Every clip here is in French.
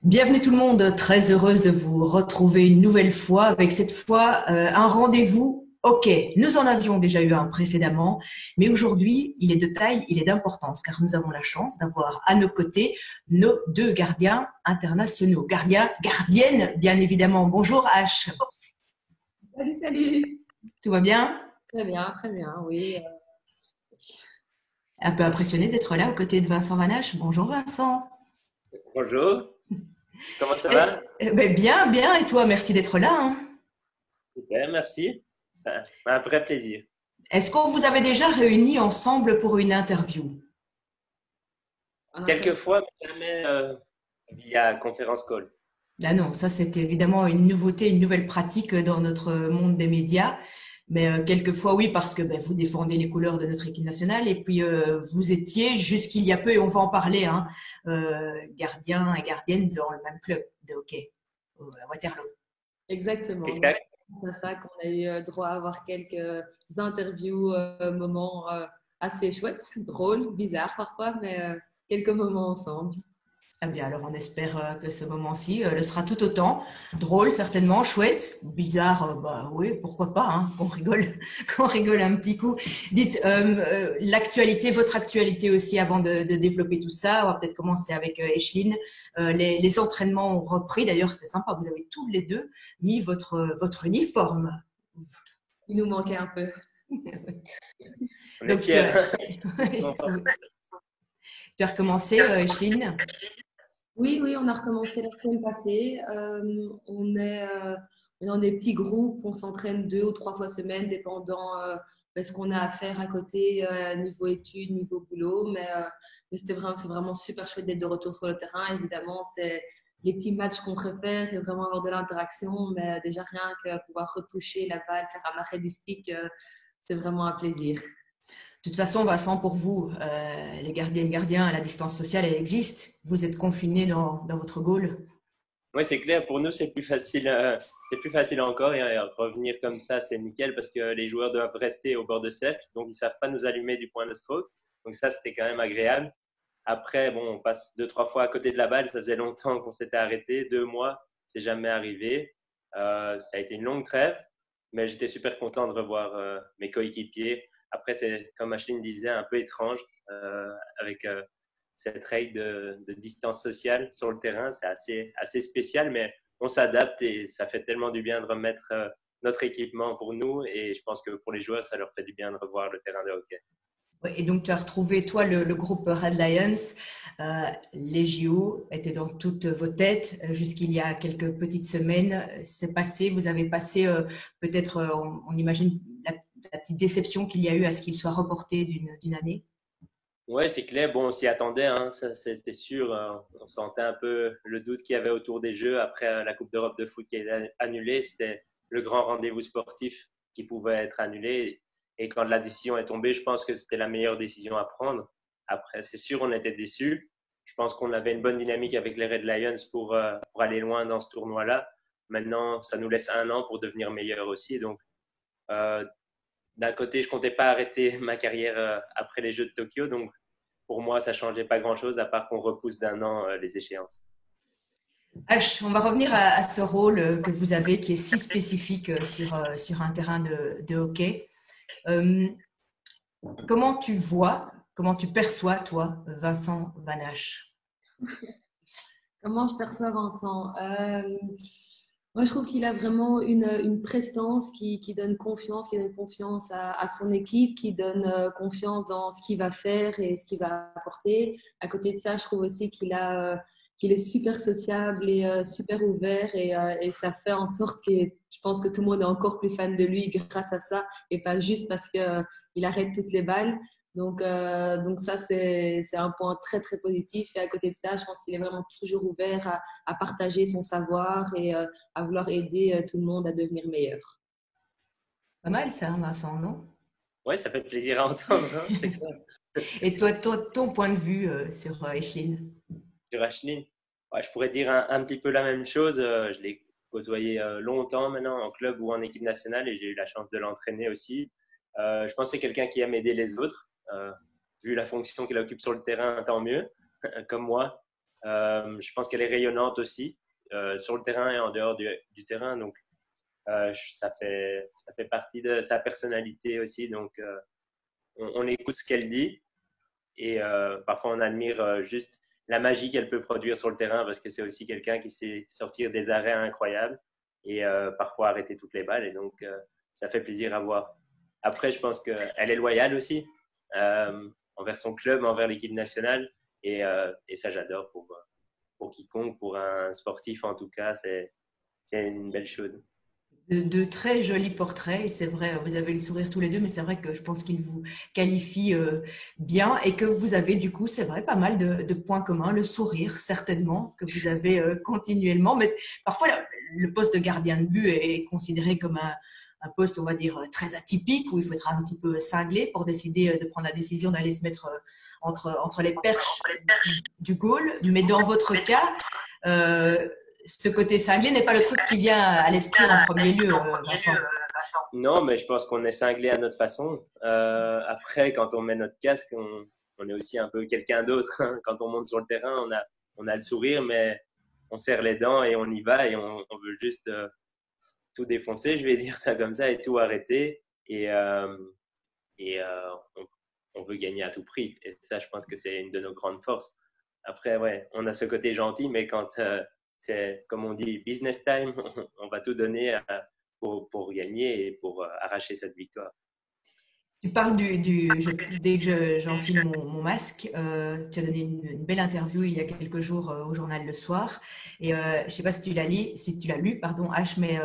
Bienvenue tout le monde, très heureuse de vous retrouver une nouvelle fois avec cette fois un rendez-vous. Ok, nous en avions déjà eu un précédemment, mais aujourd'hui il est de taille, il est d'importance car nous avons la chance d'avoir à nos côtés nos deux gardiens internationaux, gardiens, gardiennes bien évidemment. Bonjour H, Salut, salut. tout va bien? Très bien, oui. Un peu impressionné d'être là aux côtés de Vincent Vanache. Bonjour Vincent. Bonjour, comment ça va? Ben, bien, bien, et toi, merci d'être là, hein. Super, merci. Un vrai plaisir. Est-ce qu'on vous avait déjà réunis ensemble pour une interview? Quelques fois, mais jamais via conférence call. Ah non, ça c'est évidemment une nouveauté, une nouvelle pratique dans notre monde des médias. Mais quelquefois oui, parce que ben, vous défendez les couleurs de notre équipe nationale et puis vous étiez jusqu'il y a peu, et on va en parler, hein, gardien et gardienne dans le même club de hockey à Waterloo. Exactement. Donc, Exact. c'est à ça qu'on a eu droit à avoir quelques interviews, moments assez chouettes, drôles, bizarres parfois, mais quelques moments ensemble. Ah bien, alors on espère que ce moment-ci le sera tout autant. Drôle, certainement, chouette, bizarre, bah oui, pourquoi pas, hein, qu'on rigole, qu'on rigole un petit coup. Dites, l'actualité, votre actualité aussi, avant de développer tout ça, on va peut-être commencer avec Aicheline. Les entraînements ont repris, d'ailleurs c'est sympa, vous avez tous les deux mis votre uniforme. Il nous manquait un peu. On est Donc tu fiers. as, tu as recommencé, Aicheline? Oui, oui, on a recommencé la semaine passée. On est dans des petits groupes, on s'entraîne 2 ou 3 fois semaine, dépendant de ce qu'on a à faire à côté, niveau études, niveau boulot. Mais c'est vraiment super chouette d'être de retour sur le terrain. Évidemment, c'est les petits matchs qu'on préfère et vraiment avoir de l'interaction. Mais déjà, rien que pouvoir retoucher la balle, faire un arrêt du stick, c'est vraiment un plaisir. De toute façon, Vincent, pour vous, les gardiennes, gardiens, la distance sociale, elle existe. Vous êtes confinés dans votre goal. Oui, c'est clair. Pour nous, c'est plus facile encore. Et revenir comme ça, c'est nickel parce que les joueurs doivent rester au bord de cercle. Donc, ils ne savent pas nous allumer du point de stroke. Donc, ça, c'était quand même agréable. Après, bon, on passe 2, 3 fois à côté de la balle. Ça faisait longtemps qu'on s'était arrêté. 2 mois, c'est jamais arrivé. Ça a été une longue trêve, mais j'étais super content de revoir mes coéquipiers. Après, c'est comme Ashley disait, un peu étrange avec cette règle de distance sociale sur le terrain. C'est assez spécial, mais on s'adapte et ça fait tellement du bien de remettre notre équipement pour nous. Et je pense que pour les joueurs, ça leur fait du bien de revoir le terrain de hockey. Ouais, et donc, tu as retrouvé, toi, le groupe Red Lions. Les JO étaient dans toutes vos têtes jusqu'il y a quelques petites semaines. C'est passé, vous avez passé peut-être, on imagine, la petite déception qu'il y a eu à ce qu'il soit reporté d'une année. Ouais, c'est clair. Bon, on s'y attendait, hein, ça c'était sûr. On sentait un peu le doute qu'il y avait autour des Jeux après la Coupe d'Europe de foot qui a été annulée. C'était le grand rendez-vous sportif qui pouvait être annulé. Et quand la décision est tombée, je pense que c'était la meilleure décision à prendre. Après, c'est sûr, on était déçus. Je pense qu'on avait une bonne dynamique avec les Red Lions pour aller loin dans ce tournoi-là. Maintenant, ça nous laisse un an pour devenir meilleur aussi. Donc, euh, d'un côté, je comptais pas arrêter ma carrière après les Jeux de Tokyo. Donc, pour moi, ça changeait pas grand-chose à part qu'on repousse d'un an les échéances. H, on va revenir à ce rôle que vous avez qui est si spécifique sur un terrain de hockey. Euh, comment tu perçois, toi, Vincent Vanache? Comment je perçois Vincent? Moi, je trouve qu'il a vraiment une prestance qui donne confiance à son équipe, qui donne confiance dans ce qu'il va faire et ce qu'il va apporter. À côté de ça, je trouve aussi qu'il est super sociable et super ouvert et ça fait en sorte que je pense que tout le monde est encore plus fan de lui grâce à ça et pas juste parce qu'il arrête toutes les balles. Donc ça, c'est un point très, très positif. Et à côté de ça, je pense qu'il est vraiment toujours ouvert à partager son savoir et à vouloir aider tout le monde à devenir meilleur. Pas mal ça, hein, Vincent, non? Ouais, ça fait plaisir à entendre, hein, c'est clair. Et toi, ton point de vue sur Aicheline? Sur Ashley, ouais, je pourrais dire un petit peu la même chose. Je l'ai côtoyé longtemps maintenant en club ou en équipe nationale et j'ai eu la chance de l'entraîner aussi. Je pense que c'est quelqu'un qui aime aider les autres. Vu la fonction qu'il occupe sur le terrain, tant mieux, comme moi. Je pense qu'elle est rayonnante aussi, sur le terrain et en dehors du terrain. Donc, ça fait partie de sa personnalité aussi. Donc, on écoute ce qu'elle dit et parfois on admire juste la magie qu'elle peut produire sur le terrain parce que c'est aussi quelqu'un qui sait sortir des arrêts incroyables et parfois arrêter toutes les balles. Et donc, ça fait plaisir à voir. Après, je pense qu'elle est loyale aussi envers son club, envers l'équipe nationale. Et ça, j'adore pour quiconque, pour un sportif en tout cas, c'est une belle chose. De très jolis portraits. Et c'est vrai, vous avez le sourire tous les deux, mais c'est vrai que je pense qu'il vous qualifie bien et que vous avez du coup, c'est vrai, pas mal de points communs. Le sourire, certainement, que vous avez continuellement. Mais parfois, le poste de gardien de but est considéré comme un poste, on va dire, très atypique, où il faut être un petit peu cinglé pour décider de prendre la décision d'aller se mettre entre les perches du goal. Mais dans votre cas, ce côté cinglé n'est pas le truc qui vient à l'esprit en premier lieu, Vincent. Non, mais je pense qu'on est cinglé à notre façon. Après, quand on met notre casque, on est aussi un peu quelqu'un d'autre. Quand on monte sur le terrain, on a le sourire, mais on serre les dents et on y va et on veut juste tout défoncer, je vais dire ça comme ça, et tout arrêter. Et on veut gagner à tout prix. Et ça, je pense que c'est une de nos grandes forces. Après, ouais, on a ce côté gentil, mais quand c'est, comme on dit, business time, on va tout donner pour gagner et pour arracher cette victoire. Tu parles dès que j'enfile mon masque, tu as donné une belle interview il y a quelques jours au journal Le Soir. Et je ne sais pas si tu l'as lu, pardon, H, mais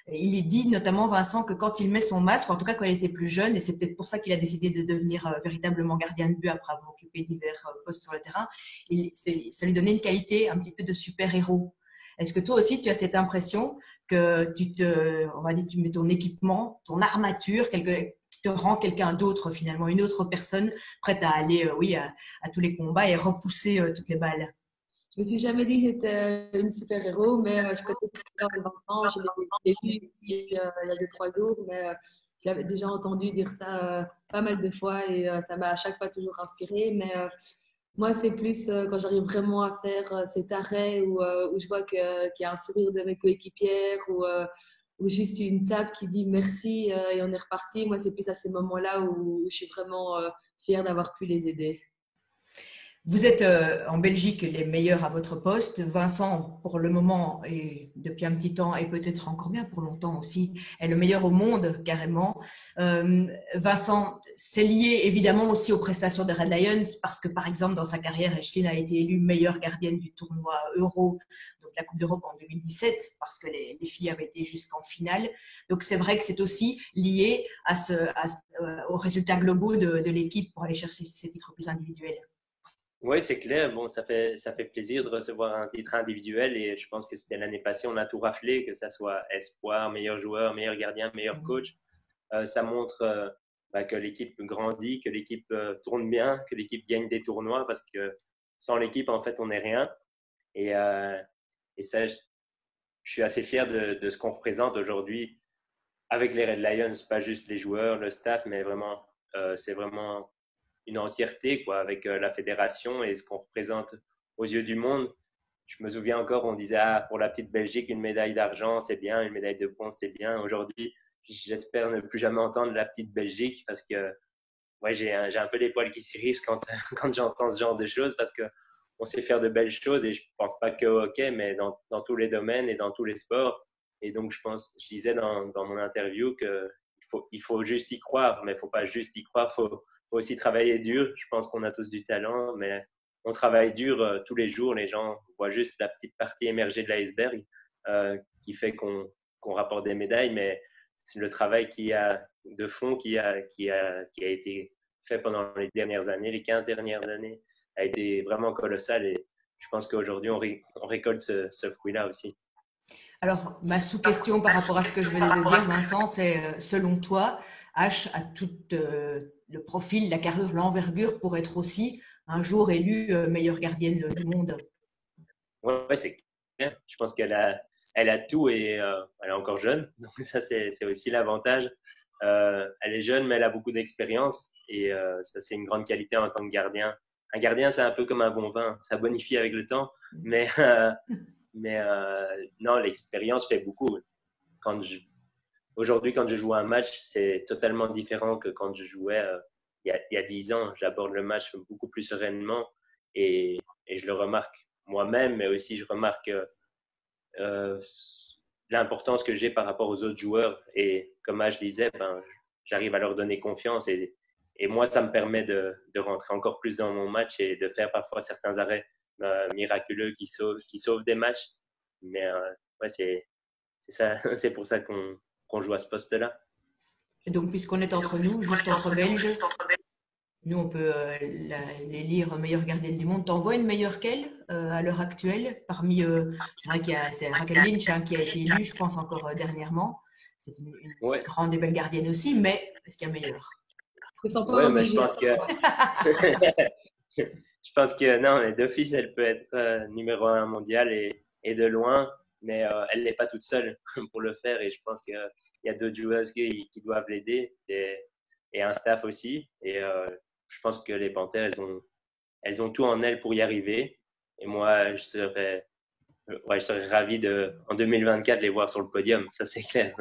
il est dit notamment, Vincent, que quand il met son masque, en tout cas quand il était plus jeune, et c'est peut-être pour ça qu'il a décidé de devenir véritablement gardien de but après avoir occupé divers postes sur le terrain, ça lui donnait une qualité un petit peu de super-héros. Est-ce que toi aussi, tu as cette impression que on va dire, tu mets ton équipement, ton armature, qui te rend quelqu'un d'autre finalement, une autre personne prête à aller, oui, à tous les combats et repousser toutes les balles? Je me suis jamais dit que j'étais une super-héros, mais je connais l'histoire de Vincent. Je l'ai vu ici il y a 2, 3 jours, mais je l'avais déjà entendu dire ça pas mal de fois et ça m'a à chaque fois toujours inspiré. Mais moi, c'est plus quand j'arrive vraiment à faire cet arrêt où je vois qu'il y a un sourire de mes coéquipières ou juste une tape qui dit merci et on est reparti. Moi, c'est plus à ces moments-là où je suis vraiment fière d'avoir pu les aider. Vous êtes en Belgique les meilleurs à votre poste. Vincent, pour le moment et depuis un petit temps, et peut-être encore bien pour longtemps aussi, est le meilleur au monde carrément. Vincent, c'est lié évidemment aussi aux prestations des Red Lions parce que par exemple dans sa carrière, Aisling a été élue meilleure gardienne du tournoi Euro, donc la Coupe d'Europe en 2017, parce que les filles avaient été jusqu'en finale. Donc c'est vrai que c'est aussi lié aux résultats globaux de l'équipe pour aller chercher ces titres plus individuels. Oui, c'est clair. Bon, ça fait plaisir de recevoir un titre individuel et je pense que c'était l'année passée, on a tout raflé, que ça soit espoir, meilleur joueur, meilleur gardien, meilleur coach. Ça montre que l'équipe grandit, que l'équipe tourne bien, que l'équipe gagne des tournois parce que sans l'équipe, en fait, on n'est rien. Et, et ça, je suis assez fier de ce qu'on représente aujourd'hui avec les Red Lions, pas juste les joueurs, le staff, mais vraiment, c'est vraiment une entièreté quoi, avec la fédération et ce qu'on représente aux yeux du monde. Je me souviens encore, on disait pour la petite Belgique, une médaille d'argent, c'est bien, une médaille de bronze, c'est bien. Aujourd'hui, j'espère ne plus jamais entendre la petite Belgique parce que ouais, j'ai un peu les poils qui s'irrissent quand, quand j'entends ce genre de choses parce qu'on sait faire de belles choses et je ne pense pas que au hockey, mais dans tous les domaines et dans tous les sports. Et donc, je disais dans mon interview qu'il faut juste y croire, mais il ne faut pas juste y croire, faut aussi travailler dur. Je pense qu'on a tous du talent, mais on travaille dur tous les jours. Les gens voient juste la petite partie émergée de l'iceberg qui fait qu'on rapporte des médailles, mais c'est le travail de fond qui a été fait pendant les dernières années, les 15 dernières années, a été vraiment colossal et je pense qu'aujourd'hui, on récolte ce fruit-là aussi. Alors, ma sous-question par rapport à ce que je venais de dire, Vincent, c'est selon toi, H a tout le profil, la carrure, l'envergure pour être aussi un jour élue meilleure gardienne du monde? Ouais, c'est clair. Je pense elle a tout et elle est encore jeune. Donc ça, c'est aussi l'avantage. Elle est jeune, mais elle a beaucoup d'expérience et ça, c'est une grande qualité en tant que gardien un gardien, c'est un peu comme un bon vin. Ça bonifie avec le temps. Mais, non, l'expérience fait beaucoup. Aujourd'hui, quand je joue un match, c'est totalement différent que quand je jouais il y a 10 ans. J'aborde le match beaucoup plus sereinement et je le remarque moi-même, mais aussi je remarque euh, l'importance que j'ai par rapport aux autres joueurs. Et comme je disais, j'arrive à leur donner confiance et moi, ça me permet de rentrer encore plus dans mon match et de faire parfois certains arrêts miraculeux qui sauvent des matchs. Mais ouais, c'est ça, c'est pour ça qu'on joue à ce poste-là. Et donc, puisqu'on est entre nous, juste entre Belges, nous, on peut les lire meilleure gardienne du monde. T'en vois une meilleure qu'elle à l'heure actuelle parmi, c'est vrai c'est Raquel Lynch qui a été élue, je pense, encore dernièrement. C'est une Ouais. grande et belle gardienne aussi, mais est-ce qu'il y a meilleur? Ouais, mais je pense que je pense que non, mais d'office, elle peut être numéro 1 mondial et de loin, mais elle n'est pas toute seule pour le faire. Et je pense qu'il y a d'autres joueuses qui doivent l'aider et un staff aussi. Et je pense que les Panthères, elles ont tout en elles pour y arriver. Et moi, je serais ravi en 2024 les voir sur le podium. Ça, c'est clair.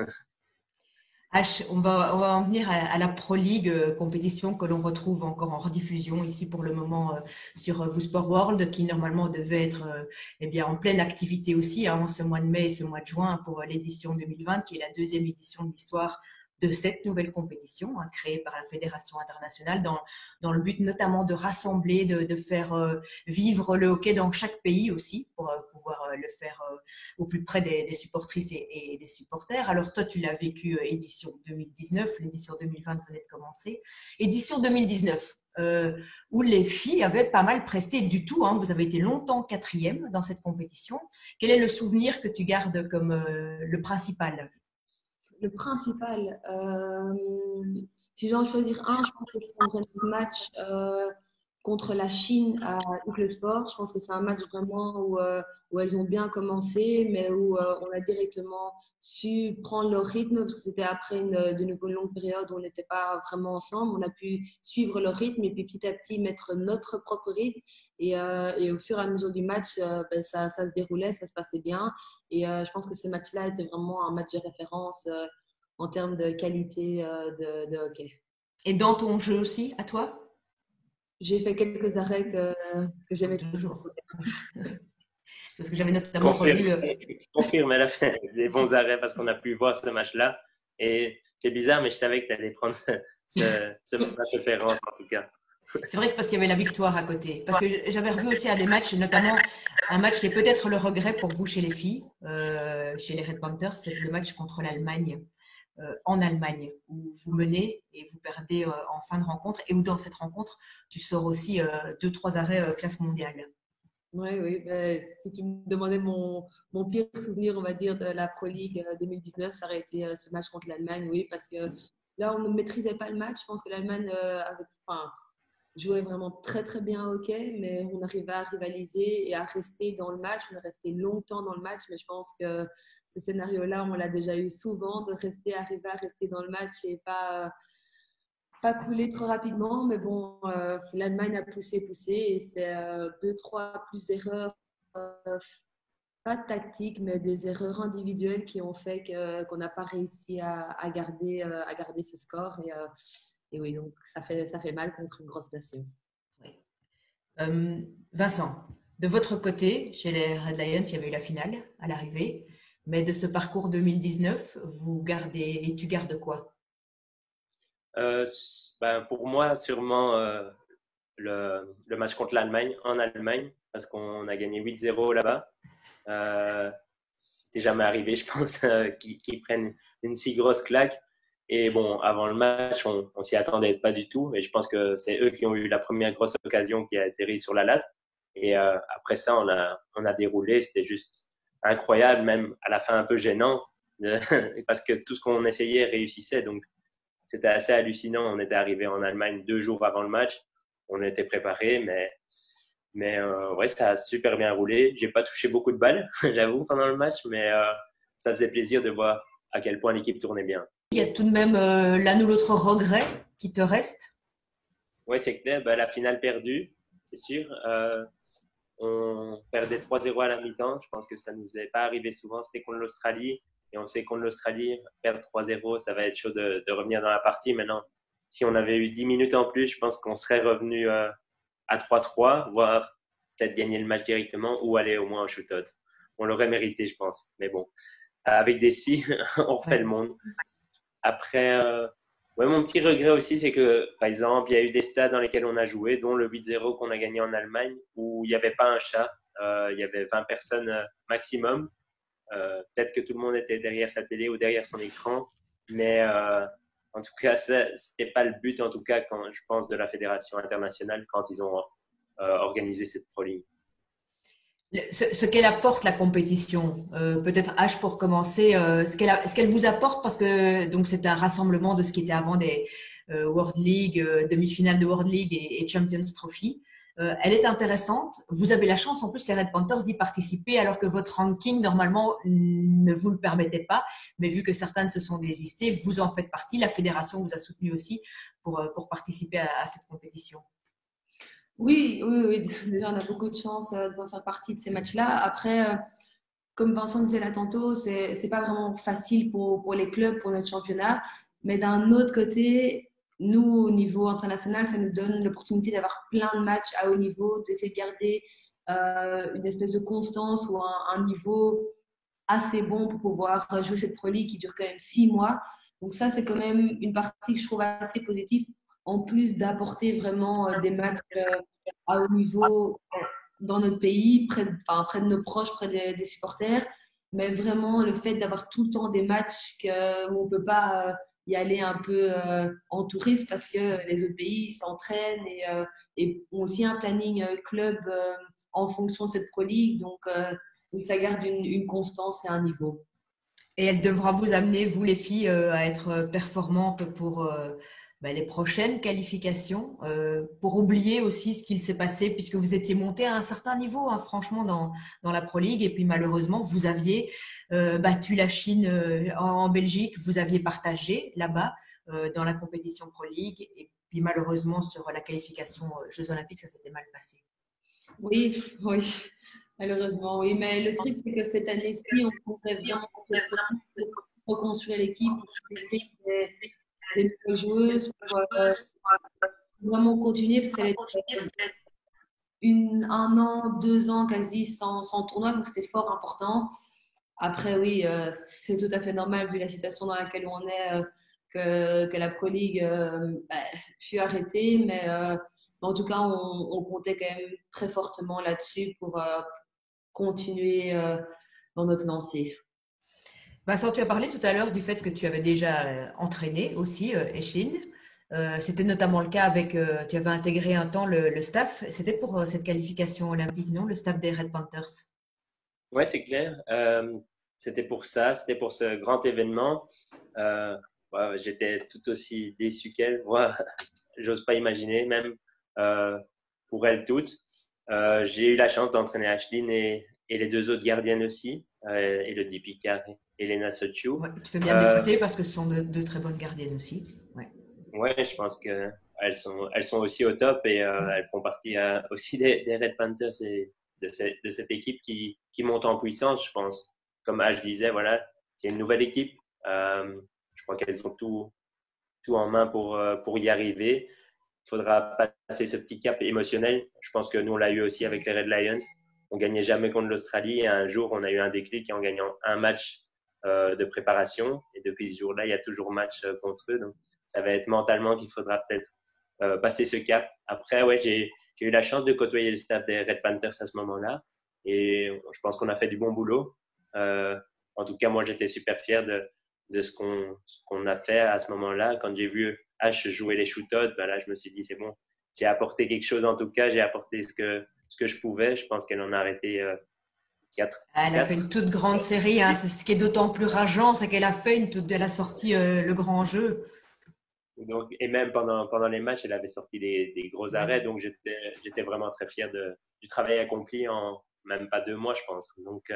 H, on va en venir à la Pro League, compétition que l'on retrouve encore en rediffusion ici pour le moment sur Vous Sport World, qui normalement devait être eh bien, en pleine activité aussi en ce mois de mai et ce mois de juin pour l'édition 2020, qui est la deuxième édition de l'histoire de cette nouvelle compétition créée par la Fédération internationale dans le but notamment de rassembler, de faire vivre le hockey dans chaque pays aussi pour pouvoir le faire au plus près des supportrices et des supporters. Alors toi, tu l'as vécu édition 2019, l'édition 2020 venait de commencer. Édition 2019, où les filles avaient pas mal presté du tout. Vous avez été longtemps 4e dans cette compétition. Quel est le souvenir que tu gardes comme le principal ? Le principal, si j'en choisir un, je pense que je prendrais notre match contre la Chine à Hucle Sport. Je pense que c'est un match vraiment où elles ont bien commencé, mais où on a directement su prendre leur rythme, parce que c'était après de nouveau une longue période où on n'était pas vraiment ensemble. On a pu suivre leur rythme et puis petit à petit mettre notre propre rythme. Et au fur et à mesure du match, ça se déroulait, ça se passait bien. Et je pense que ce match-là était vraiment un match de référence en termes de qualité de hockey. Et dans ton jeu aussi, à toi ? J'ai fait quelques arrêts que j'aimais toujours. Parce que j'avais notamment revu. Je confirme, elle a fait des bons arrêts parce qu'on a pu voir ce match-là. Et c'est bizarre, mais je savais que tu allais prendre ce match référence en tout cas. C'est vrai que parce qu'il y avait la victoire à côté. Parce que j'avais revu aussi à des matchs, notamment un match qui est peut-être le regret pour vous chez les filles, chez les Red Panthers, c'est le match contre l'Allemagne, en Allemagne, où vous menez et vous perdez en fin de rencontre, et où dans cette rencontre, tu sors aussi 2-3 arrêts classe mondiale. Oui. Si tu me demandais mon pire souvenir, on va dire, de la Pro League 2019, ça aurait été ce match contre l'Allemagne, oui, parce que là, on ne maîtrisait pas le match. Je pense que l'Allemagne jouait vraiment très très bien au hockey, mais on arrivait à rivaliser et à rester dans le match. On est resté longtemps dans le match, mais je pense que ce scénario-là, on l'a déjà eu souvent, de arriver à rester dans le match et pas couler trop rapidement. Mais bon, l'Allemagne a poussé et c'est 2-3 plus erreurs, pas tactiques, mais des erreurs individuelles qui ont fait qu'on n'a pas réussi à garder ce score. Et oui, donc ça fait mal contre une grosse nation. Oui. Vincent, de votre côté, chez les Red Lions, il y avait eu la finale à l'arrivée, mais de ce parcours 2019, tu gardes quoi ? Pour moi, sûrement le match contre l'Allemagne, en Allemagne, parce qu'on a gagné 8-0 là-bas. C'était jamais arrivé, je pense, qu'ils prennent une si grosse claque. Et bon, avant le match, on s'y attendait pas du tout. Et je pense que c'est eux qui ont eu la première grosse occasion qui a atterri sur la latte. Et après ça, on a déroulé. C'était juste incroyable, même à la fin un peu gênant, parce que tout ce qu'on essayait réussissait. Donc, c'était assez hallucinant. On était arrivé en Allemagne 2 jours avant le match. On était préparés, mais ouais, ça a super bien roulé. J'ai pas touché beaucoup de balles, j'avoue, pendant le match, mais ça faisait plaisir de voir à quel point l'équipe tournait bien. Il y a tout de même l'un ou l'autre regret qui te reste ? Oui, c'est clair. La finale perdue, c'est sûr. On perdait 3-0 à la mi-temps. Je pense que ça ne nous est pas arrivé souvent. C'était contre l'Australie. Et on sait contre l'Australie, perdre 3-0, ça va être chaud de revenir dans la partie. Maintenant, si on avait eu 10 minutes en plus, je pense qu'on serait revenu à 3-3, voire peut-être gagner le match directement ou aller au moins au shootout. On l'aurait mérité, je pense. Mais bon, avec des si, on refait le monde. Après, ouais, mon petit regret aussi, c'est que, par exemple, il y a eu des stades dans lesquels on a joué, dont le 8-0 qu'on a gagné en Allemagne, où il n'y avait pas un chat. Il y avait 20 personnes maximum. Peut-être que tout le monde était derrière sa télé ou derrière son écran, mais en tout cas, ce n'était pas le but, en tout cas, quand je pense, de la Fédération internationale quand ils ont organisé cette Pro League. Ce qu'elle apporte, la compétition, peut-être H pour commencer, ce qu'elle vous apporte, parce que donc c'est un rassemblement de ce qui était avant des World League, demi-finales de World League et Champions Trophy. Elle est intéressante. Vous avez la chance, en plus, les Red Panthers, d'y participer, alors que votre ranking, normalement, ne vous le permettait pas. Mais vu que certains se sont désistés, vous en faites partie. La fédération vous a soutenu aussi pour participer à cette compétition. Oui, oui, oui. Déjà, on a beaucoup de chance de pouvoir faire partie de ces matchs-là. Après, comme Vincent disait là tantôt, c'est pas vraiment facile pour les clubs, pour notre championnat. Mais d'un autre côté, nous, au niveau international, ça nous donne l'opportunité d'avoir plein de matchs à haut niveau, d'essayer de garder une espèce de constance ou un niveau assez bon pour pouvoir jouer cette Pro League qui dure quand même 6 mois. Donc ça, c'est quand même une partie que je trouve assez positive, en plus d'apporter vraiment des matchs à haut niveau dans notre pays, près de nos proches, près des supporters. Mais vraiment, le fait d'avoir tout le temps des matchs où on ne peut pas y aller un peu en touriste parce que les autres pays s'entraînent et ont aussi un planning club en fonction de cette Pro League. Donc, ça garde une constance et un niveau. Et elle devra vous amener, vous les filles, à être performantes pour les prochaines qualifications, pour oublier aussi ce qu'il s'est passé, puisque vous étiez monté à un certain niveau, hein, franchement, dans la Pro League. Et puis malheureusement, vous aviez battu la Chine en Belgique, vous aviez partagé là-bas dans la compétition Pro League. Et puis malheureusement, sur la qualification Jeux Olympiques, ça s'était mal passé. Oui, oui. Malheureusement, oui. Mais le truc, c'est que cette année-ci, on pourrait vraiment reconstruire l'équipe, des nouvelles joueuses pour vraiment continuer, parce qu'elle était un an, 2 ans quasi sans tournoi, donc c'était fort important. Après, oui, c'est tout à fait normal vu la situation dans laquelle on est. Que la Pro League fut arrêtée, mais en tout cas, on comptait quand même très fortement là-dessus pour continuer dans notre lancée. Vincent, tu as parlé tout à l'heure du fait que tu avais déjà entraîné aussi Aislinn. C'était notamment le cas avec, tu avais intégré un temps le staff. C'était pour cette qualification olympique, non? Le staff des Red Panthers. Ouais, c'est clair. C'était pour ça, c'était pour ce grand événement. J'étais tout aussi déçu qu'elle. Moi, j'ose pas imaginer, même pour elles toutes. J'ai eu la chance d'entraîner Aislinn et les deux autres gardiennes aussi, Elodie Picard et Elena Sochiu. Ouais, tu fais bien de les citer parce que ce sont deux très bonnes gardiennes aussi. Ouais, je pense qu'elles sont aussi au top et elles font partie aussi des Red Panthers et de cette équipe qui monte en puissance, je pense. Comme H disait, voilà, c'est une nouvelle équipe. Je crois qu'elles ont tout en main pour y arriver. Il faudra passer ce petit cap émotionnel. Je pense que nous, on l'a eu aussi avec les Red Lions. On gagnait jamais contre l'Australie et un jour, on a eu un déclic en gagnant un match de préparation. Et depuis ce jour-là, il y a toujours match contre eux. Donc, ça va être mentalement qu'il faudra peut-être passer ce cap. Après, ouais, j'ai eu la chance de côtoyer le staff des Red Panthers à ce moment-là. Et je pense qu'on a fait du bon boulot. En tout cas, moi, j'étais super fier de ce qu'on a fait à ce moment-là. Quand j'ai vu H jouer les shootouts, là, je me suis dit, c'est bon, j'ai apporté quelque chose en tout cas. J'ai apporté ce que je pouvais. Je pense qu'elle en a arrêté 4. Elle a fait une toute grande série. Hein. C'est ce qui est d'autant plus rageant, c'est qu'elle a fait elle a sorti le grand jeu. Donc, et même pendant les matchs, elle avait sorti des gros arrêts. Donc, j'étais vraiment très fier du travail accompli en même pas 2 mois, je pense. Donc,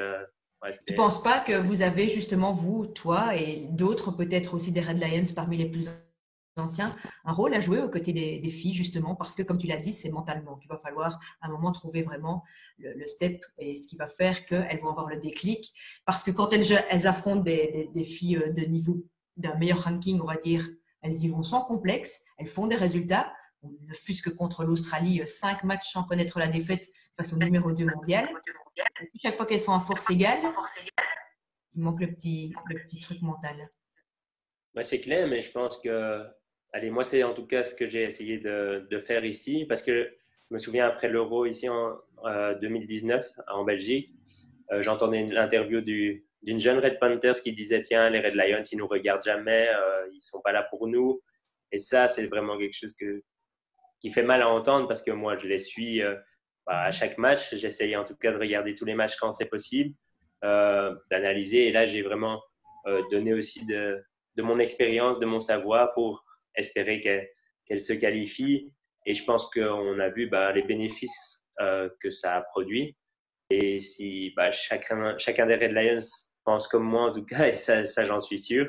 tu ne penses pas que vous avez justement, vous, toi et d'autres, peut-être aussi des Red Lions parmi les plus anciens, un rôle à jouer aux côtés des filles, justement, parce que, comme tu l'as dit, c'est mentalement qu'il va falloir à un moment trouver vraiment le step et ce qui va faire qu'elles vont avoir le déclic. Parce que quand elles affrontent des filles de niveau, d'un meilleur ranking, on va dire, elles y vont sans complexe, elles font des résultats. Ne fût-ce que contre l'Australie, 5 matchs sans connaître la défaite face au numéro 2 mondial. Chaque fois qu'elles sont à force égale, il manque le petit truc mental. Ouais, c'est clair, mais je pense que, allez, moi, c'est en tout cas ce que j'ai essayé de faire ici, parce que je me souviens après l'Euro ici en 2019 en Belgique, j'entendais l'interview d'une jeune Red Panthers qui disait, tiens, les Red Lions, ils nous regardent jamais, ils sont pas là pour nous. Et ça, c'est vraiment quelque chose qui fait mal à entendre parce que moi, je les suis à chaque match. J'essaye en tout cas de regarder tous les matchs quand c'est possible, d'analyser. Et là, j'ai vraiment donné aussi de mon expérience, de mon savoir pour espérer qu'elle se qualifie. Et je pense qu'on a vu les bénéfices que ça a produit. Et si chacun des Red Lions pense comme moi, en tout cas, et ça j'en suis sûr,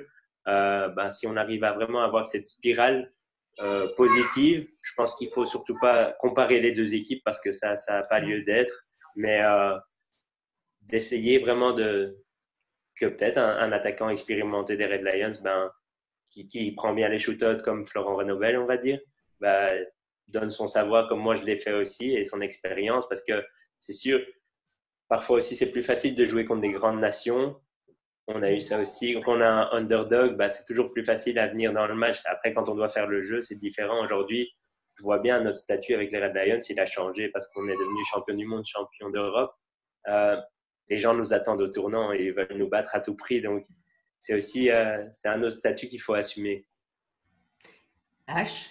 si on arrive à vraiment avoir cette spirale positive, je pense qu'il faut surtout pas comparer les deux équipes parce que ça n'a pas lieu d'être, mais d'essayer vraiment que peut-être un attaquant expérimenté des Red Lions, qui prend bien les shootouts comme Florent Renovel, on va dire, donne son savoir comme moi je l'ai fait aussi et son expérience parce que c'est sûr, parfois aussi c'est plus facile de jouer contre des grandes nations. On a eu ça aussi. Quand on a un underdog, c'est toujours plus facile à venir dans le match. Après, quand on doit faire le jeu, c'est différent. Aujourd'hui, je vois bien notre statut avec les Red Lions, il a changé parce qu'on est devenu champion du monde, champion d'Europe. Les gens nous attendent au tournant et veulent nous battre à tout prix. Donc, c'est aussi c'est un autre statut qu'il faut assumer. H,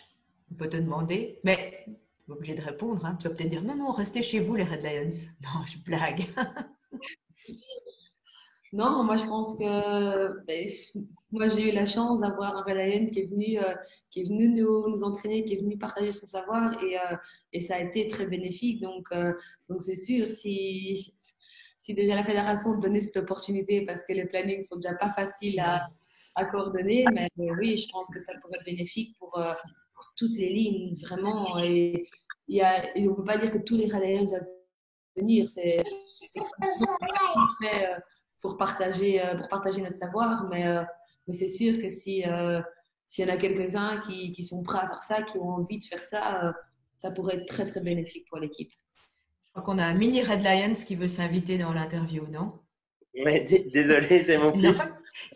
on peut te demander, mais tu es obligé de répondre. Hein. Tu vas peut-être dire non, restez chez vous, les Red Lions. Non, je blague. Non, moi je pense que moi j'ai eu la chance d'avoir un Red Lion qui est venu nous entraîner, qui est venu partager son savoir et ça a été très bénéfique. Donc c'est sûr, si déjà la fédération donnait cette opportunité parce que les plannings sont déjà pas faciles à coordonner, mais oui, je pense que ça pourrait être bénéfique pour toutes les lignes, vraiment. Et on ne peut pas dire que tous les Red Lions doivent venir, c'est fait pour partager notre savoir, mais c'est sûr que s'il y en a quelques-uns qui sont prêts à faire ça, qui ont envie de faire ça, ça pourrait être très très bénéfique pour l'équipe. Je crois qu'on a un mini Red Lions qui veut s'inviter dans l'interview, non? Mais désolé, c'est mon fils.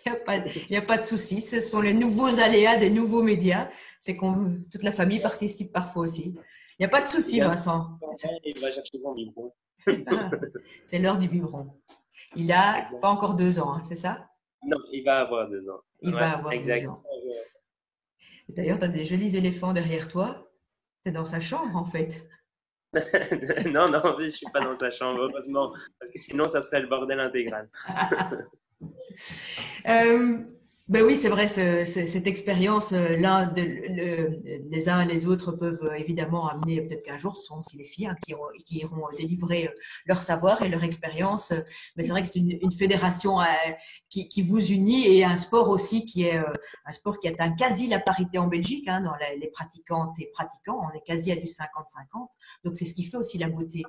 Il n'y a pas de souci. Ce sont les nouveaux aléas des nouveaux médias. C'est que toute la famille participe parfois aussi. Il n'y a pas de souci, Vincent. Il va chercher son biberon. C'est l'heure du biberon. Il a pas encore 2 ans, hein, c'est ça? Non, il va avoir 2 ans. Il va avoir 2 ans. D'ailleurs, tu as des jolis éléphants derrière toi. Tu es dans sa chambre, en fait. Non, je ne suis pas dans sa chambre, heureusement, parce que sinon, ça serait le bordel intégral. Ben oui, c'est vrai, cette expérience, les uns et les autres peuvent évidemment amener, peut-être qu'un jour, ce seront aussi les filles hein, qui iront délivrer leur savoir et leur expérience. Mais c'est vrai que c'est une fédération qui vous unit et un sport aussi qui est un sport qui atteint quasi la parité en Belgique, hein, dans les pratiquantes et pratiquants. On est quasi à du 50-50. Donc, c'est ce qui fait aussi la beauté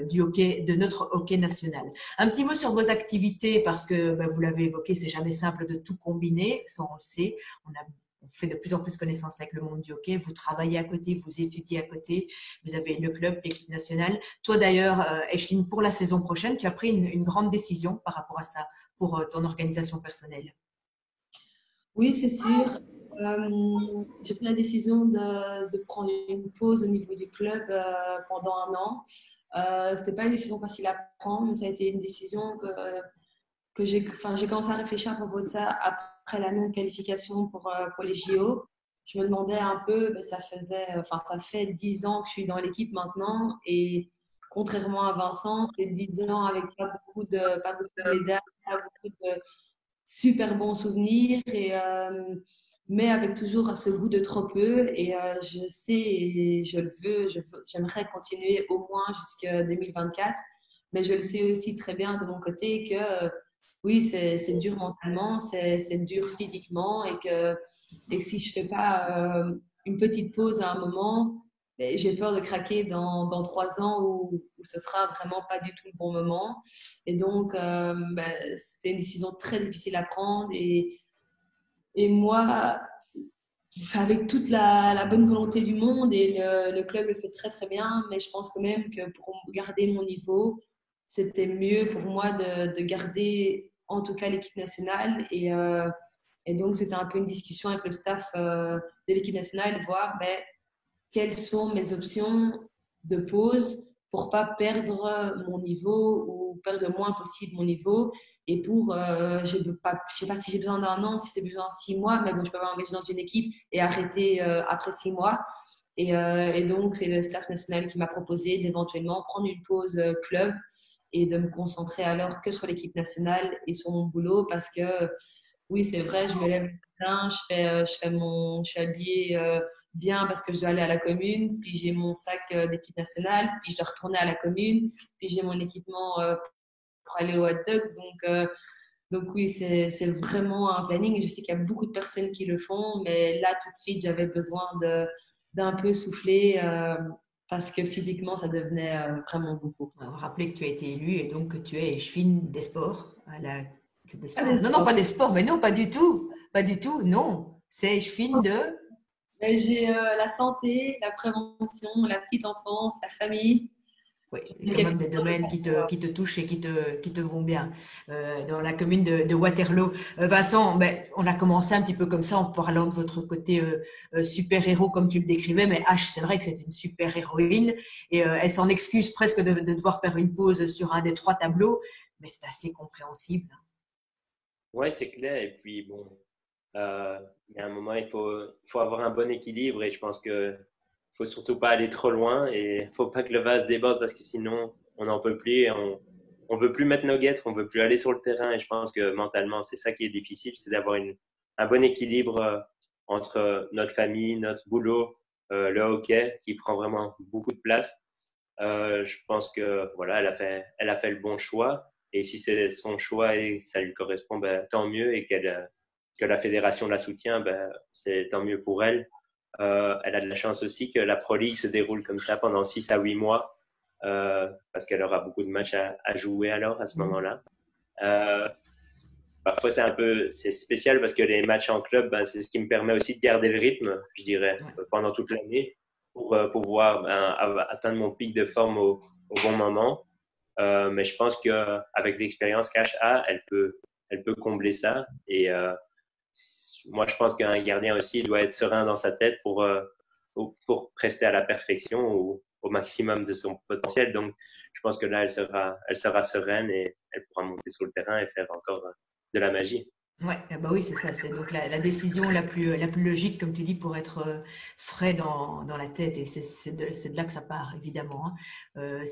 du hockey, de notre hockey national. Un petit mot sur vos activités, parce que vous l'avez évoqué, c'est jamais simple de tout combiner, ça on le sait. On fait de plus en plus connaissance avec le monde du hockey. Vous travaillez à côté, vous étudiez à côté, vous avez le club, l'équipe nationale. Toi d'ailleurs, Aisling, pour la saison prochaine, tu as pris une grande décision par rapport à ça, pour ton organisation personnelle. Oui, c'est sûr. J'ai pris la décision de prendre une pause au niveau du club pendant 1 an. C'était pas une décision facile à prendre, mais ça a été une décision que j'ai commencé à réfléchir à propos de ça après la non-qualification pour les JO. Je me demandais un peu, ça fait 10 ans que je suis dans l'équipe maintenant et contrairement à Vincent, c'est 10 ans avec pas beaucoup de médailles, pas beaucoup de super bons souvenirs mais avec toujours ce goût de trop peu et je sais et j'aimerais continuer au moins jusqu'à 2024, mais je le sais aussi très bien de mon côté que oui, c'est dur mentalement, c'est dur physiquement et que si je fais pas une petite pause à un moment, ben, j'ai peur de craquer dans 3 ans où ce sera vraiment pas du tout le bon moment. Et donc, ben, c'était une décision très difficile à prendre et moi, avec toute la bonne volonté du monde et le club le fait très très bien, mais je pense quand même que pour garder mon niveau, c'était mieux pour moi de garder en tout cas l'équipe nationale et donc c'était un peu une discussion avec le staff de l'équipe nationale, voir ben, quelles sont mes options de pause pour pas perdre mon niveau ou perdre le moins possible mon niveau. Et pour, je sais pas si j'ai besoin d'un an, si c'est besoin de 6 mois, mais bon, je peux pas m'engager dans une équipe et arrêter après 6 mois. Et donc, c'est le staff national qui m'a proposé d'éventuellement prendre une pause club et de me concentrer alors que sur l'équipe nationale et sur mon boulot parce que oui, c'est vrai, je me lève le matin, je suis habillée bien parce que je dois aller à la commune, puis j'ai mon sac d'équipe nationale, puis je dois retourner à la commune, puis j'ai mon équipement pour aller au hot dogs. Donc oui, c'est vraiment un planning. Je sais qu'il y a beaucoup de personnes qui le font, mais là, tout de suite, j'avais besoin d'un peu souffler parce que physiquement, ça devenait vraiment beaucoup. Alors, rappelez que tu as été élu et donc que tu es échevine des sports à la. C'est des Ah, sports. Non, non, pas des sports, mais non, pas du tout. Pas du tout, non. C'est échevine de. mais j'ai la santé, la prévention, la petite enfance, la famille. Oui, quand même des domaines qui te touchent et qui te vont bien. Dans la commune de Waterloo. Vincent, ben, on a commencé un petit peu comme ça en parlant de votre côté super-héros comme tu le décrivais, mais H, c'est vrai que c'est une super-héroïne et elle s'en excuse presque de devoir faire une pause sur un des 3 tableaux, mais c'est assez compréhensible. Ouais, c'est clair. Et puis, bon, il y a un moment, faut avoir un bon équilibre et je pense que faut surtout pas aller trop loin et faut pas que le vase déborde parce que sinon, on n'en peut plus et on veut plus mettre nos guêtres, on veut plus aller sur le terrain et je pense que mentalement, c'est ça qui est difficile, c'est d'avoir un bon équilibre entre notre famille, notre boulot, le hockey qui prend vraiment beaucoup de place. Je pense que voilà, elle a fait le bon choix. Et si c'est son choix et ça lui correspond, ben, tant mieux. Et que la fédération la soutient, ben, c'est tant mieux pour elle. Elle a de la chance aussi que la Pro League se déroule comme ça pendant 6 à 8 mois, parce qu'elle aura beaucoup de matchs à jouer alors à ce moment-là. Euh, Parfois c'est spécial parce que les matchs en club, ben, c'est ce qui me permet aussi de garder le rythme, je dirais, pendant toute l'année pour pouvoir atteindre mon pic de forme au bon moment. Mais je pense qu'avec l'expérience qu'H a, elle peut combler ça. Et moi, je pense qu'un gardien aussi doit être serein dans sa tête pour prester à la perfection ou au maximum de son potentiel. Donc, je pense que là, elle sera sereine et elle pourra monter sur le terrain et faire encore de la magie. Ouais, ah bah oui, c'est ça. C'est donc la décision la plus logique, comme tu dis, pour être frais dans la tête. Et c'est de là que ça part, évidemment. Hein.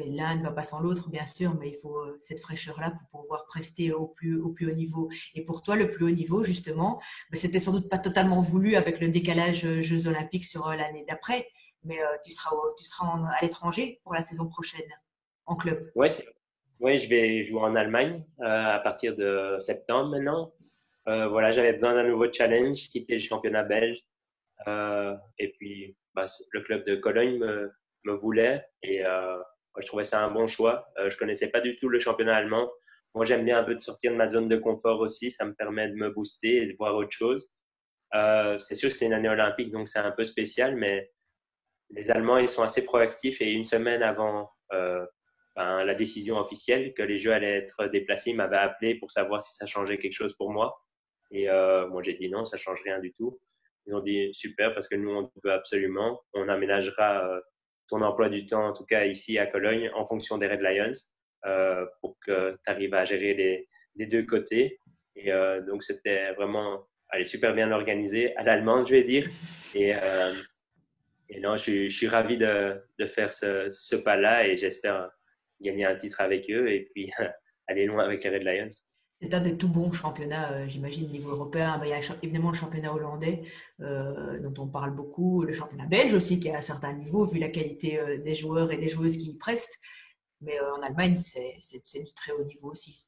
L'un ne va pas sans l'autre, bien sûr, mais il faut cette fraîcheur-là pour pouvoir prester au plus haut niveau. Et pour toi, le plus haut niveau, justement, bah, c'était sans doute pas totalement voulu avec le décalage Jeux Olympiques sur l'année d'après, mais tu seras à l'étranger pour la saison prochaine, en club. Ouais, ouais, je vais jouer en Allemagne à partir de septembre maintenant. Voilà, j'avais besoin d'un nouveau challenge, quitter le championnat belge. Et puis, bah, le club de Cologne me voulait et je trouvais ça un bon choix. Je connaissais pas du tout le championnat allemand. Moi, j'aime bien un peu de sortir de ma zone de confort aussi. Ça me permet de me booster et de voir autre chose. C'est sûr que c'est une année olympique, donc c'est un peu spécial, mais les Allemands, ils sont assez proactifs et une semaine avant la décision officielle que les Jeux allaient être déplacés, ils m'avaient appelé pour savoir si ça changeait quelque chose pour moi. Et moi, j'ai dit non, ça change rien du tout. Ils ont dit super parce que nous, on veut absolument. On aménagera ton emploi du temps, en tout cas ici à Cologne, en fonction des Red Lions pour que tu arrives à gérer les deux côtés. Et donc, c'était vraiment allez, super bien organisé, à l'allemande, je vais dire. Et, non, je suis ravi de faire ce pas-là et j'espère gagner un titre avec eux et puis aller loin avec les Red Lions. C'est un des tout bons championnats, j'imagine, niveau européen. Ben, il y a évidemment le championnat hollandais, dont on parle beaucoup, le championnat belge aussi, qui est à un certain niveau, vu la qualité des joueurs et des joueuses qui y prestent. Mais en Allemagne, c'est du très haut niveau aussi.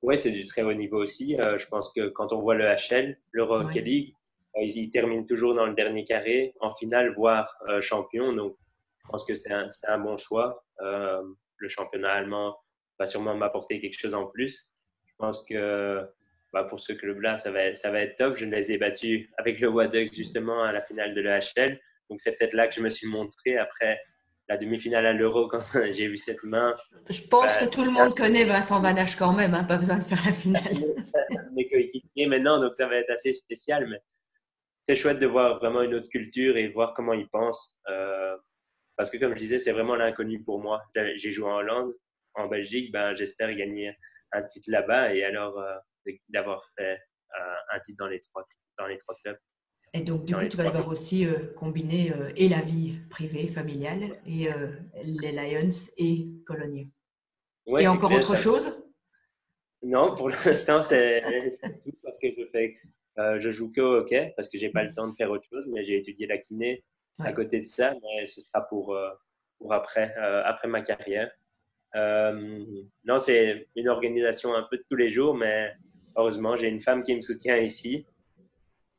Ouais, c'est du très haut niveau aussi. Je pense que quand on voit le HL, l'Euro Hockey Oui. League, ils terminent toujours dans le dernier carré, en finale, voire champion. Donc, je pense que c'est un bon choix. Le championnat allemand va sûrement m'apporter quelque chose en plus. Je pense que bah, pour ce club-là, ça va être top. Je les ai battus avec le Wadux justement à la finale de l'EHL. Donc, c'est peut-être là que je me suis montré après la demi-finale à l'Euro quand j'ai vu cette main. Je pense que Bah, tout le monde connaît Vincent Vanache quand même, hein, pas besoin de faire la finale. mes coéquipiers maintenant, donc ça va être assez spécial, mais c'est chouette de voir vraiment une autre culture et voir comment ils pensent. Parce que comme je disais, c'est vraiment l'inconnu pour moi. J'ai joué en Hollande, en Belgique, ben, j'espère gagner un titre là-bas et alors d'avoir fait un titre dans les trois clubs. Et donc, du Dans coup, les tu vas trois. devoir aussi combiner et la vie privée, familiale, et les Lions et Cologne. Ouais, Et c'est encore clair. autre chose? Non, pour l'instant, c'est tout parce que je joue que au hockey parce que j'ai pas le temps de faire autre chose, mais j'ai étudié la kiné à Oui. côté de ça, mais ce sera pour après, après ma carrière. Non, c'est une organisation un peu de tous les jours, mais heureusement, j'ai une femme qui me soutient ici.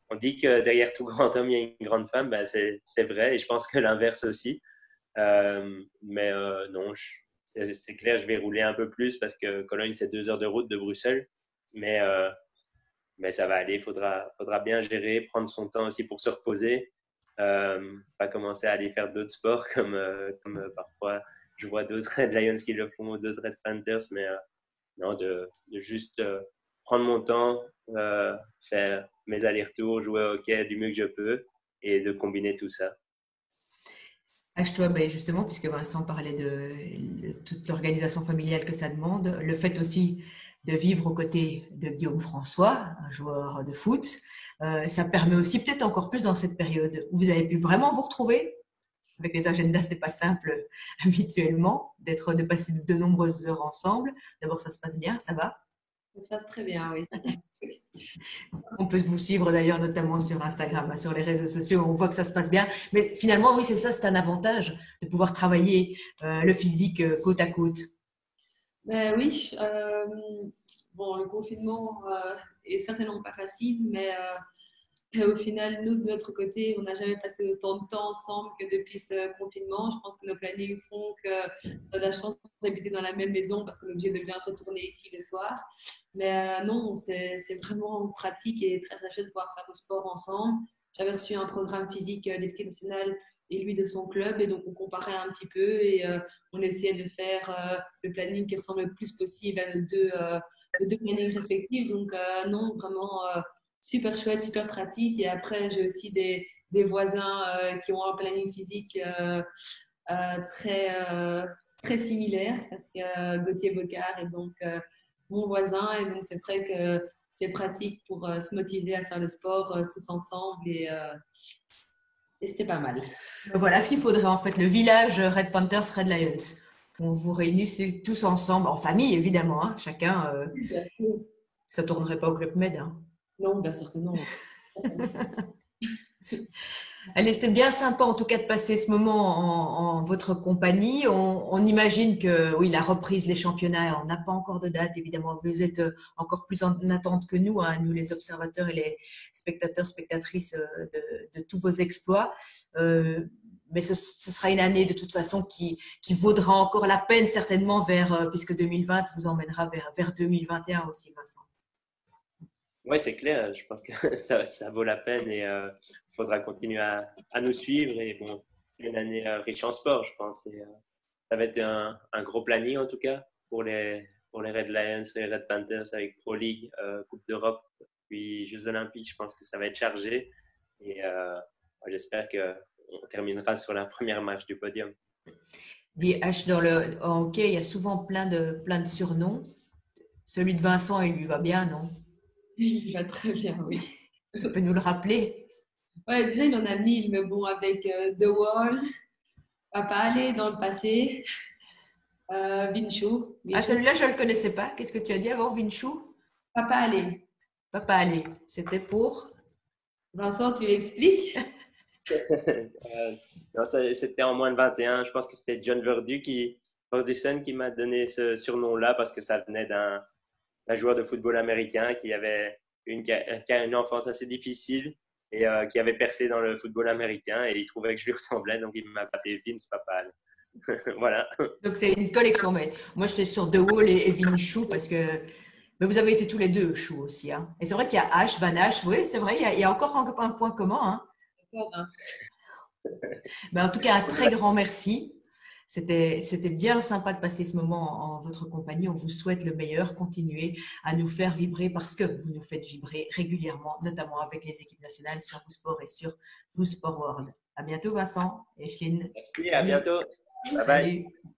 On dit que derrière tout grand homme, il y a une grande femme. Ben, c'est vrai et je pense que l'inverse aussi. Mais non, c'est clair, je vais rouler un peu plus parce que Cologne, c'est 2 heures de route de Bruxelles. Mais, euh, mais ça va aller. Faudra bien gérer, prendre son temps aussi pour se reposer. Pas commencer à aller faire d'autres sports comme parfois je vois d'autres Red Lions qui le font, d'autres Red Panthers. Mais non, de juste prendre mon temps, faire mes allers-retours, jouer au hockey du mieux que je peux et de combiner tout ça. Toi, ben justement, puisque Vincent parlait de toute l'organisation familiale que ça demande, le fait aussi de vivre aux côtés de Guillaume François, un joueur de foot, ça permet aussi, peut-être encore plus dans cette période où vous avez pu vraiment vous retrouver. Avec les agendas, ce n'est pas simple habituellement de passer de nombreuses heures ensemble. D'abord, ça se passe bien, ça va. Ça se passe très bien, oui. On peut vous suivre d'ailleurs notamment sur Instagram, sur les réseaux sociaux, on voit que ça se passe bien. Mais finalement, oui, c'est ça, c'est un avantage de pouvoir travailler le physique côte à côte. Ben oui, bon, le confinement est certainement pas facile, mais au final, nous, de notre côté, on n'a jamais passé autant de temps ensemble que depuis ce confinement. Je pense que nos plannings font qu'on a la chance d'habiter dans la même maison parce qu'on est obligé de bien retourner ici le soir. Mais non, c'est vraiment pratique et très, très chouette de pouvoir faire nos sports ensemble. J'avais reçu un programme physique d'équipe nationale et lui de son club, et donc on comparait un petit peu et on essayait de faire le planning qui ressemble le plus possible à nos deux plannings respectifs. Donc non, vraiment super chouette, super pratique. Et après, j'ai aussi des voisins qui ont un planning physique très, très similaire parce que Gauthier Bocard est donc mon voisin. Et donc, c'est vrai que c'est pratique pour se motiver à faire le sport tous ensemble. Et c'était pas mal. Voilà ce qu'il faudrait en fait, le village Red Panthers, Red Lions. On vous réunit tous ensemble, en famille évidemment, hein, chacun, ça tournerait pas au Club Med. Hein. Non, bien sûr que non. Allez, c'était bien sympa en tout cas de passer ce moment en votre compagnie. On imagine que oui, la reprise, les championnats, on n'a pas encore de date évidemment. Vous êtes encore plus en attente que nous, hein, nous les observateurs et les spectateurs, spectatrices de tous vos exploits. Mais ce sera une année de toute façon qui vaudra encore la peine certainement puisque 2020 vous emmènera vers 2021 aussi, Vincent. Oui, c'est clair. Je pense que ça vaut la peine et il faudra continuer à nous suivre. Et bon, une année riche en sport, je pense. Et, ça va être un gros planning en tout cas pour les Red Lions, les Red Panthers avec Pro League, Coupe d'Europe, puis Jeux Olympiques. Je pense que ça va être chargé. Et j'espère qu'on terminera sur la première marche du podium. Dis H, dans le hockey, il y a souvent plein de surnoms. Celui de Vincent, il lui va bien, non? Il va très bien, oui. Tu peux nous le rappeler? Ouais, déjà, il en a 1000, mais bon, avec The Wall, Papa Allé dans le passé, Vinchou. Ah, Vinchou. celui-là, je ne le connaissais pas. Qu'est-ce que tu as dit avant, Vinchou? Papa Allé. Papa, allez. C'était pour? Vincent, tu l'expliques? Non, c'était en moins de 21. Je pense que c'était John Verdusson qui m'a donné ce surnom-là parce que ça venait un joueur de football américain qui avait qui a une enfance assez difficile et qui avait percé dans le football américain et il trouvait que je lui ressemblais, donc il m'a appelé Vince Papal. Voilà. Donc, c'est une collection. Mais moi, j'étais sur The Wall et Vinny Chou parce que mais vous avez été tous les deux Chou aussi. Hein. Et c'est vrai qu'il y a Ash, Van Ash. Oui, c'est vrai, il y a encore un point commun. Hein. Ben, en tout cas, un très grand merci. C'était bien sympa de passer ce moment en votre compagnie. On vous souhaite le meilleur. Continuez à nous faire vibrer parce que vous nous faites vibrer régulièrement, notamment avec les équipes nationales sur Vous Sport et sur Vous Sport World. À bientôt, Vincent et Chéline. Merci, à bientôt. Bye bye. Salut.